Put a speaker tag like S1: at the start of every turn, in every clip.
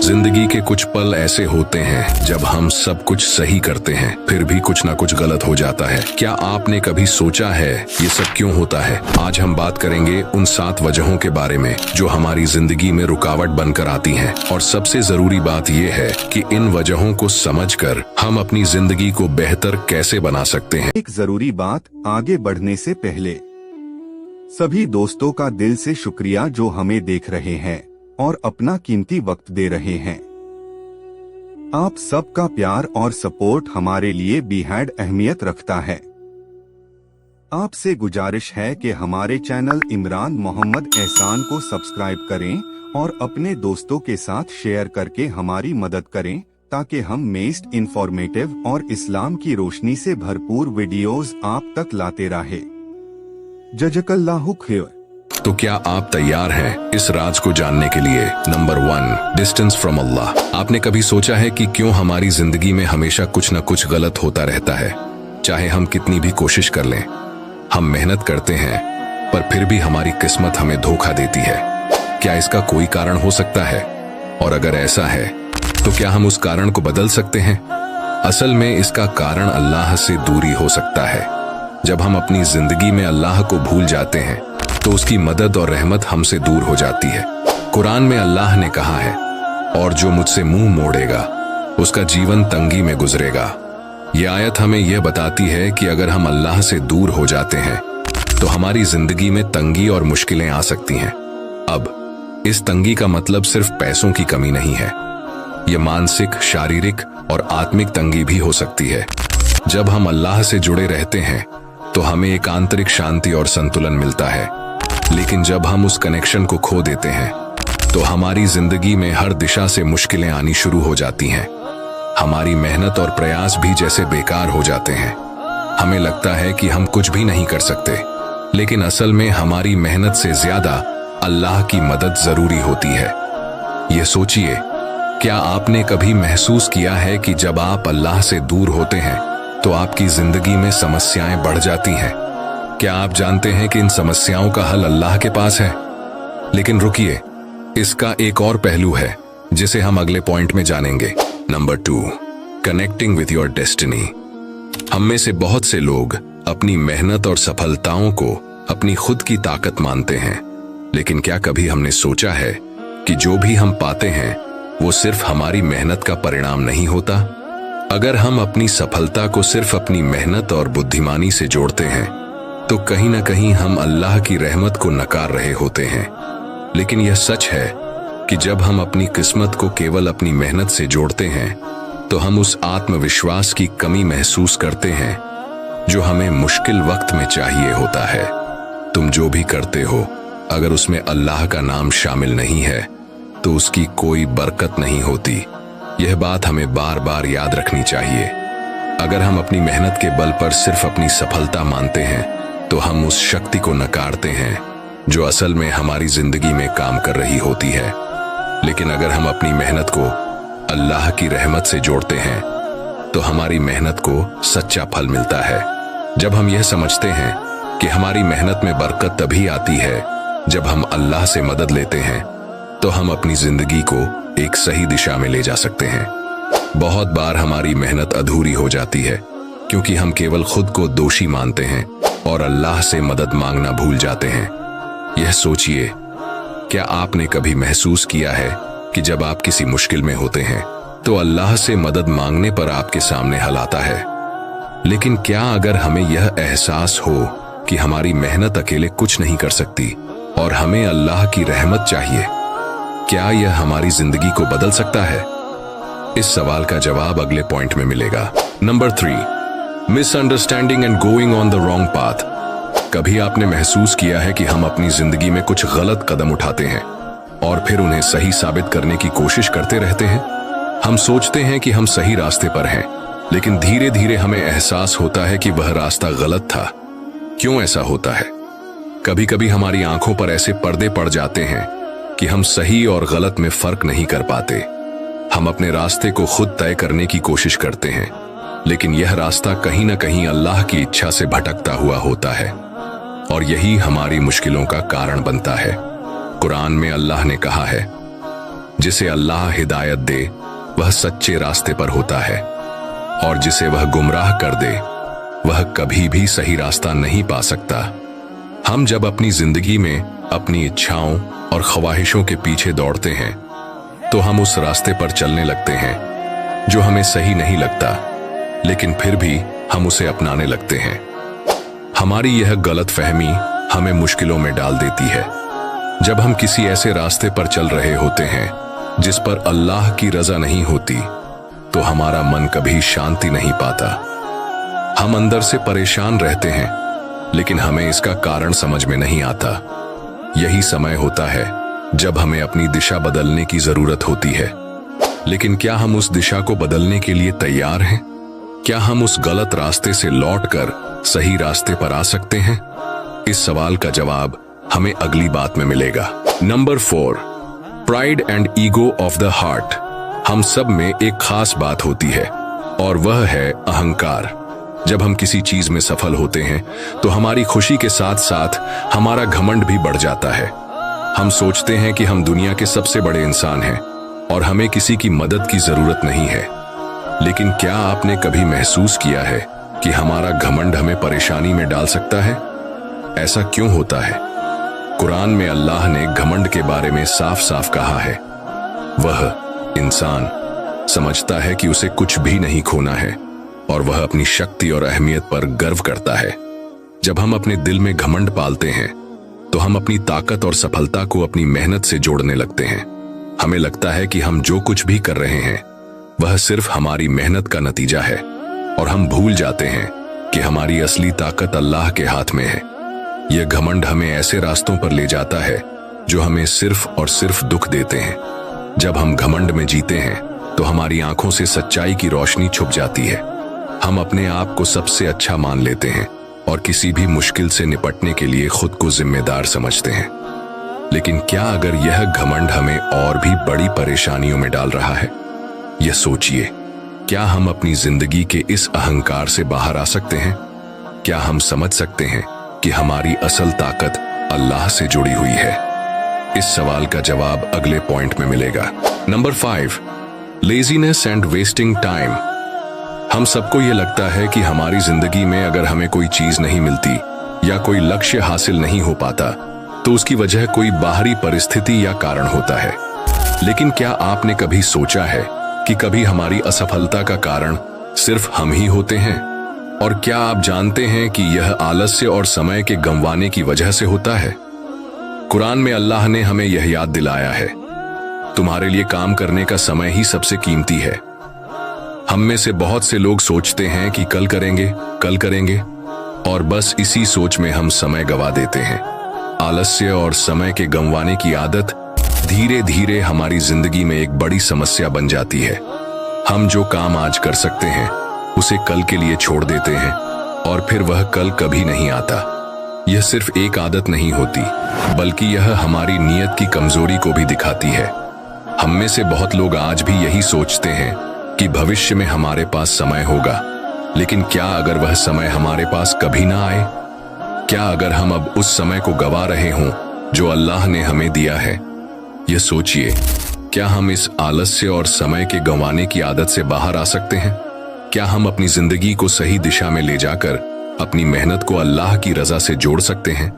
S1: जिंदगी के कुछ पल ऐसे होते हैं जब हम सब कुछ सही करते हैं फिर भी कुछ ना कुछ गलत हो जाता है। क्या आपने कभी सोचा है ये सब क्यों होता है? आज हम बात करेंगे उन 7 वजहों के बारे में जो हमारी जिंदगी में रुकावट बनकर आती हैं। और सबसे जरूरी बात यह है कि इन वजहों को समझकर हम अपनी जिंदगी को बेहतर कैसे बना सकते हैं।
S2: एक जरूरी बात आगे बढ़ने से पहले सभी दोस्तों का दिल से शुक्रिया जो हमें देख रहे हैं और अपना कीमती वक्त दे रहे हैं। आप सबका प्यार और सपोर्ट हमारे लिए बेहद अहमियत रखता है। आपसे गुजारिश है कि हमारे चैनल इमरान मोहम्मद एहसान को सब्सक्राइब करें और अपने दोस्तों के साथ शेयर करके हमारी मदद करें ताकि हम मेस्ट इंफॉर्मेटिव और इस्लाम की रोशनी से भरपूर वीडियोस आप तक लाते रहे। जज़ाकल्लाहु खैर।
S1: तो क्या आप तैयार हैं इस राज को जानने के लिए? नंबर 1, डिस्टेंस फ्रॉम अल्लाह। आपने कभी सोचा है कि क्यों हमारी जिंदगी में हमेशा कुछ न कुछ गलत होता रहता है? चाहे हम कितनी भी कोशिश कर लें, हम मेहनत करते हैं पर फिर भी हमारी किस्मत हमें धोखा देती है। क्या इसका कोई कारण हो सकता है? और अगर ऐसा है तो क्या हम उस कारण को बदल सकते हैं? असल में इसका कारण अल्लाह से दूरी हो सकता है। जब हम अपनी जिंदगी में अल्लाह को भूल जाते हैं तो उसकी मदद और रहमत हमसे दूर हो जाती है। कुरान में अल्लाह ने कहा है, और जो मुझसे मुंह मोड़ेगा उसका जीवन तंगी में गुजरेगा। यह आयत हमें यह बताती है कि अगर हम अल्लाह से दूर हो जाते हैं तो हमारी जिंदगी में तंगी और मुश्किलें आ सकती हैं। अब इस तंगी का मतलब सिर्फ पैसों की कमी नहीं है, यह मानसिक, शारीरिक और आत्मिक तंगी भी हो सकती है। जब हम अल्लाह से जुड़े रहते हैं तो हमें एक आंतरिक शांति और संतुलन मिलता है, लेकिन जब हम उस कनेक्शन को खो देते हैं तो हमारी जिंदगी में हर दिशा से मुश्किलें आनी शुरू हो जाती हैं। हमारी मेहनत और प्रयास भी जैसे बेकार हो जाते हैं। हमें लगता है कि हम कुछ भी नहीं कर सकते, लेकिन असल में हमारी मेहनत से ज्यादा अल्लाह की मदद जरूरी होती है। ये सोचिए, क्या आपने कभी महसूस किया है कि जब आप अल्लाह से दूर होते हैं तो आपकी जिंदगी में समस्याएं बढ़ जाती हैं? क्या आप जानते हैं कि इन समस्याओं का हल अल्लाह के पास है? लेकिन रुकिए, इसका एक और पहलू है जिसे हम अगले पॉइंट में जानेंगे। Number 2, connecting with your destiny. हम में से बहुत से लोग अपनी मेहनत और सफलताओं को अपनी खुद की ताकत मानते हैं, लेकिन क्या कभी हमने सोचा है कि जो भी हम पाते हैं वो सिर्फ हमारी मेहनत का परिणाम नहीं होता? अगर हम अपनी सफलता को सिर्फ अपनी मेहनत और बुद्धिमानी से जोड़ते हैं तो कहीं ना कहीं हम अल्लाह की रहमत को नकार रहे होते हैं। लेकिन यह सच है कि जब हम अपनी किस्मत को केवल अपनी मेहनत से जोड़ते हैं तो हम उस आत्मविश्वास की कमी महसूस करते हैं जो हमें मुश्किल वक्त में चाहिए होता है। तुम जो भी करते हो, अगर उसमें अल्लाह का नाम शामिल नहीं है तो उसकी कोई बरकत नहीं होती। यह बात हमें बार बार याद रखनी चाहिए। अगर हम अपनी मेहनत के बल पर सिर्फ अपनी सफलता मानते हैं तो हम उस शक्ति को नकारते हैं जो असल में हमारी जिंदगी में काम कर रही होती है। लेकिन अगर हम अपनी मेहनत को अल्लाह की रहमत से जोड़ते हैं तो हमारी मेहनत को सच्चा फल मिलता है। जब हम यह समझते हैं कि हमारी मेहनत में बरकत तभी आती है जब हम अल्लाह से मदद लेते हैं, तो हम अपनी जिंदगी को एक सही दिशा में ले जा सकते हैं। बहुत बार हमारी मेहनत अधूरी हो जाती है क्योंकि हम केवल खुद को दोषी मानते हैं और अल्लाह से मदद मांगना भूल जाते हैं। यह सोचिए, क्या आपने कभी महसूस किया है कि जब आप किसी मुश्किल में होते हैं तो अल्लाह से मदद मांगने पर आपके सामने हल आता है? लेकिन क्या अगर हमें यह एहसास हो कि हमारी मेहनत अकेले कुछ नहीं कर सकती और हमें अल्लाह की रहमत चाहिए, क्या यह हमारी जिंदगी को बदल सकता है? इस सवाल का जवाब अगले पॉइंट में मिलेगा। Number 3, misunderstanding and going on the wrong path. कभी आपने महसूस किया है कि हम अपनी जिंदगी में कुछ गलत कदम उठाते हैं और फिर उन्हें सही साबित करने की कोशिश करते रहते हैं? हम सोचते हैं कि हम सही रास्ते पर हैं, लेकिन धीरे धीरे हमें एहसास होता है कि वह रास्ता गलत था। क्यों ऐसा होता है? कभी कभी हमारी आंखों पर ऐसे पर्दे पड़ जाते हैं कि हम सही और गलत में फर्क नहीं कर पाते। हम अपने रास्ते को खुद तय करने की कोशिश करते हैं, लेकिन यह रास्ता कहीं ना कहीं अल्लाह की इच्छा से भटकता हुआ होता है और यही हमारी मुश्किलों का कारण बनता है। कुरान में अल्लाह ने कहा है, जिसे अल्लाह हिदायत दे वह सच्चे रास्ते पर होता है, और जिसे वह गुमराह कर दे वह कभी भी सही रास्ता नहीं पा सकता। हम जब अपनी जिंदगी में अपनी इच्छाओं और ख्वाहिशों के पीछे दौड़ते हैं तो हम उस रास्ते पर चलने लगते हैं जो हमें सही नहीं लगता, लेकिन फिर भी हम उसे अपनाने लगते हैं। हमारी यह गलतफहमी हमें मुश्किलों में डाल देती है। जब हम किसी ऐसे रास्ते पर चल रहे होते हैं जिस पर अल्लाह की रजा नहीं होती तो हमारा मन कभी शांति नहीं पाता। हम अंदर से परेशान रहते हैं, लेकिन हमें इसका कारण समझ में नहीं आता। यही समय होता है जब हमें अपनी दिशा बदलने की जरूरत होती है। लेकिन क्या हम उस दिशा को बदलने के लिए तैयार हैं? क्या हम उस गलत रास्ते से लौटकर सही रास्ते पर आ सकते हैं? इस सवाल का जवाब हमें अगली बात में मिलेगा। Number 4, pride and ego of the heart. हम सब में एक खास बात होती है और वह है अहंकार। जब हम किसी चीज में सफल होते हैं तो हमारी खुशी के साथ साथ हमारा घमंड भी बढ़ जाता है। हम सोचते हैं कि हम दुनिया के सबसे बड़े इंसान हैं और हमें किसी की मदद की जरूरत नहीं है। लेकिन क्या आपने कभी महसूस किया है कि हमारा घमंड हमें परेशानी में डाल सकता है? ऐसा क्यों होता है? कुरान में अल्लाह ने घमंड के बारे में साफ साफ कहा है। वह इंसान समझता है कि उसे कुछ भी नहीं खोना है और वह अपनी शक्ति और अहमियत पर गर्व करता है। जब हम अपने दिल में घमंड पालते हैं तो हम अपनी ताकत और सफलता को अपनी मेहनत से जोड़ने लगते हैं। हमें लगता है कि हम जो कुछ भी कर रहे हैं वह सिर्फ हमारी मेहनत का नतीजा है, और हम भूल जाते हैं कि हमारी असली ताकत अल्लाह के हाथ में है। यह घमंड हमें ऐसे रास्तों पर ले जाता है जो हमें सिर्फ और सिर्फ दुख देते हैं। जब हम घमंड में जीते हैं तो हमारी आंखों से सच्चाई की रोशनी छुप जाती है। हम अपने आप को सबसे अच्छा मान लेते हैं और किसी भी मुश्किल से निपटने के लिए खुद को जिम्मेदार समझते हैं। लेकिन क्या अगर यह घमंड हमें और भी बड़ी परेशानियों में डाल रहा है? यह सोचिए, क्या हम अपनी जिंदगी के इस अहंकार से बाहर आ सकते हैं? क्या हम समझ सकते हैं कि हमारी असल ताकत अल्लाह से जुड़ी हुई है? इस सवाल का जवाब अगले पॉइंट में मिलेगा। Number 5, laziness and wasting time. हम सबको यह लगता है कि हमारी जिंदगी में अगर हमें कोई चीज नहीं मिलती या कोई लक्ष्य हासिल नहीं हो पाता तो उसकी वजह कोई बाहरी परिस्थिति या कारण होता है। लेकिन क्या आपने कभी सोचा है कि कभी हमारी असफलता का कारण सिर्फ हम ही होते हैं? और क्या आप जानते हैं कि यह आलस्य और समय के गंवाने की वजह से होता है? कुरान में अल्लाह ने हमें यह याद दिलाया है, तुम्हारे लिए काम करने का समय ही सबसे कीमती है। हम में से बहुत से लोग सोचते हैं कि कल करेंगे, और बस इसी सोच में हम समय गवा देते हैं। आलस्य और समय के गंवाने की आदत धीरे धीरे हमारी जिंदगी में एक बड़ी समस्या बन जाती है। हम जो काम आज कर सकते हैं उसे कल के लिए छोड़ देते हैं और फिर वह कल कभी नहीं आता। यह सिर्फ एक आदत नहीं होती, बल्कि यह हमारी नीयत की कमजोरी को भी दिखाती है। हम में से बहुत लोग आज भी यही सोचते हैं कि भविष्य में हमारे पास समय होगा, लेकिन क्या अगर वह समय हमारे पास कभी ना आए? क्या अगर हम अब उस समय को गवा रहे हों जो अल्लाह ने हमें दिया है? यह सोचिए, क्या हम इस आलस्य और समय के गंवाने की आदत से बाहर आ सकते हैं? क्या हम अपनी जिंदगी को सही दिशा में ले जाकर अपनी मेहनत को अल्लाह की रजा से जोड़ सकते हैं?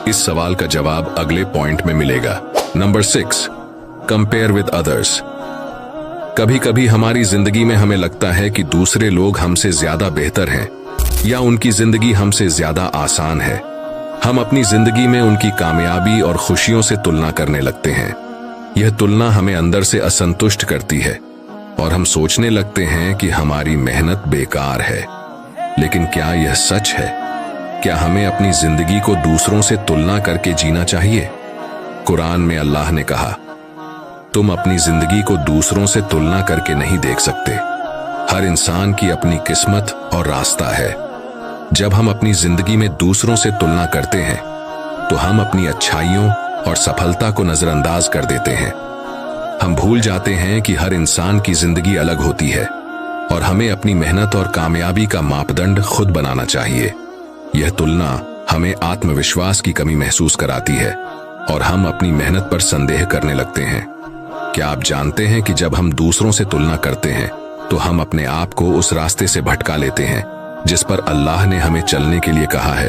S1: इस सवाल का जवाब अगले पॉइंट में मिलेगा। Number 6, compare with others. कभी कभी हमारी जिंदगी में हमें लगता है कि दूसरे लोग हमसे ज्यादा बेहतर हैं या उनकी जिंदगी हमसे ज्यादा आसान है। हम अपनी जिंदगी में उनकी कामयाबी और खुशियों से तुलना करने लगते हैं। यह तुलना हमें अंदर से असंतुष्ट करती है और हम सोचने लगते हैं कि हमारी मेहनत बेकार है। लेकिन क्या यह सच है? क्या हमें अपनी जिंदगी को दूसरों से तुलना करके जीना चाहिए? कुरान में अल्लाह ने कहा, तुम अपनी जिंदगी को दूसरों से तुलना करके नहीं देख सकते। हर इंसान की अपनी किस्मत और रास्ता है। जब हम अपनी जिंदगी में दूसरों से तुलना करते हैं तो हम अपनी अच्छाइयों और सफलता को नजरअंदाज कर देते हैं। हम भूल जाते हैं कि हर इंसान की जिंदगी अलग होती है और हमें अपनी मेहनत और कामयाबी का मापदंड खुद बनाना चाहिए। यह तुलना हमें आत्मविश्वास की कमी महसूस कराती है और हम अपनी मेहनत पर संदेह करने लगते हैं। क्या आप जानते हैं कि जब हम दूसरों से तुलना करते हैं तो हम अपने आप को उस रास्ते से भटका लेते हैं जिस पर अल्लाह ने हमें चलने के लिए कहा है।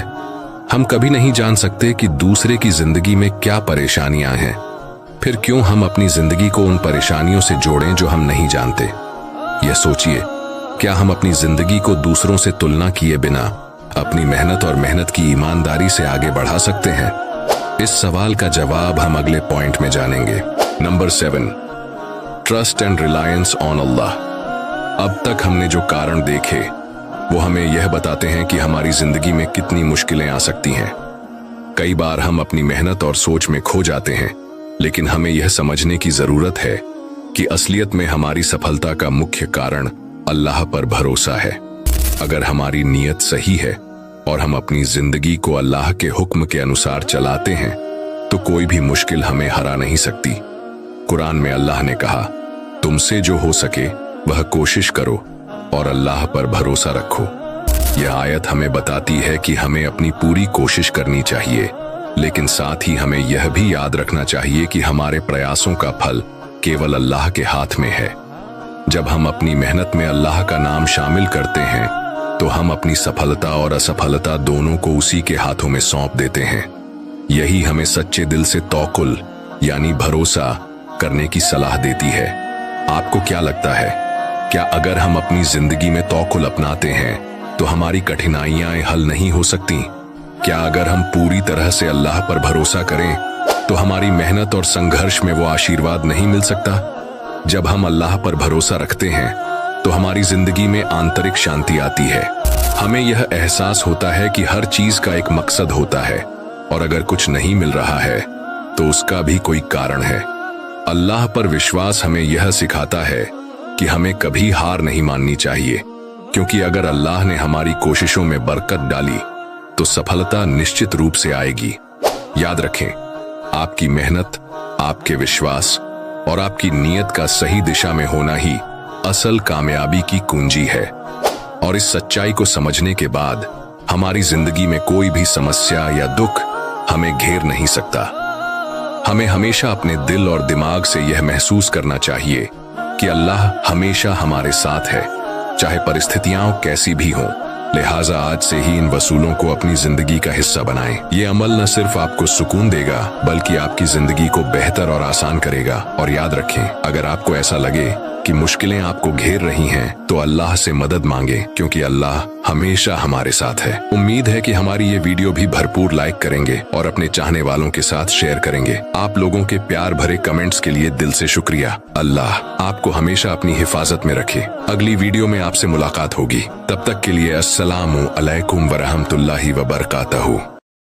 S1: हम कभी नहीं जान सकते कि दूसरे की जिंदगी में क्या परेशानियां हैं, फिर क्यों हम अपनी जिंदगी को उन परेशानियों से जोड़ें जो हम नहीं जानते। यह सोचिए, क्या हम अपनी जिंदगी को दूसरों से तुलना किए बिना अपनी मेहनत और मेहनत की ईमानदारी से आगे बढ़ा सकते हैं? इस सवाल का जवाब हम अगले पॉइंट में जानेंगे। Number 7, trust and reliance on Allah. अब तक हमने जो कारण देखे वो हमें यह बताते हैं कि हमारी जिंदगी में कितनी मुश्किलें आ सकती हैं। कई बार हम अपनी मेहनत और सोच में खो जाते हैं, लेकिन हमें यह समझने की जरूरत है कि असलियत में हमारी सफलता का मुख्य कारण अल्लाह पर भरोसा है। अगर हमारी नीयत सही है और हम अपनी जिंदगी को अल्लाह के हुक्म के अनुसार चलाते हैं तो कोई भी मुश्किल हमें हरा नहीं सकती। कुरान में अल्लाह ने कहा, तुमसे जो हो सके वह कोशिश करो और अल्लाह पर भरोसा रखो। यह आयत हमें बताती है कि हमें अपनी पूरी कोशिश करनी चाहिए, लेकिन साथ ही हमें यह भी याद रखना चाहिए कि हमारे प्रयासों का फल केवल अल्लाह के हाथ में है। जब हम अपनी मेहनत में अल्लाह का नाम शामिल करते हैं तो हम अपनी सफलता और असफलता दोनों को उसी के हाथों में सौंप देते हैं। यही हमें सच्चे दिल से तवक्कुल यानी भरोसा करने की सलाह देती है। आपको क्या लगता है, क्या अगर हम अपनी जिंदगी में तवक्कुल अपनाते हैं तो हमारी कठिनाइयां हल नहीं हो सकती? क्या अगर हम पूरी तरह से अल्लाह पर भरोसा करें तो हमारी मेहनत और संघर्ष में वो आशीर्वाद नहीं मिल सकता? जब हम अल्लाह पर भरोसा रखते हैं तो हमारी जिंदगी में आंतरिक शांति आती है। हमें यह एहसास होता है कि हर चीज का एक मकसद होता है और अगर कुछ नहीं मिल रहा है तो उसका भी कोई कारण है। अल्लाह पर विश्वास हमें यह सिखाता है कि हमें कभी हार नहीं माननी चाहिए, क्योंकि अगर अल्लाह ने हमारी कोशिशों में बरकत डाली तो सफलता निश्चित रूप से आएगी। याद रखें, आपकी मेहनत, आपके विश्वास और आपकी नीयत का सही दिशा में होना ही असल कामयाबी की कुंजी है। और इस सच्चाई को समझने के बाद हमारी जिंदगी में कोई भी समस्या या दुख हमें घेर नहीं सकता। हमें हमेशा अपने दिल और दिमाग से यह महसूस करना चाहिए कि अल्लाह हमेशा हमारे साथ है, चाहे परिस्थितियां कैसी भी हों। लिहाजा आज से ही इन वसूलों को अपनी जिंदगी का हिस्सा बनाएं। ये अमल न सिर्फ आपको सुकून देगा बल्कि आपकी जिंदगी को बेहतर और आसान करेगा। और याद रखें, अगर आपको ऐसा लगे कि मुश्किलें आपको घेर रही हैं तो अल्लाह से मदद मांगे, क्योंकि अल्लाह हमेशा हमारे साथ है। उम्मीद है कि हमारी ये वीडियो भी भरपूर लाइक करेंगे और अपने चाहने वालों के साथ शेयर करेंगे। आप लोगों के प्यार भरे कमेंट्स के लिए दिल से शुक्रिया। अल्लाह आपको हमेशा अपनी हिफाजत में रखे। अगली वीडियो में आपसे मुलाकात होगी, तब तक के लिए अस्सलामु अलैकुम वरहमतुल्लाहि वबरकातहू।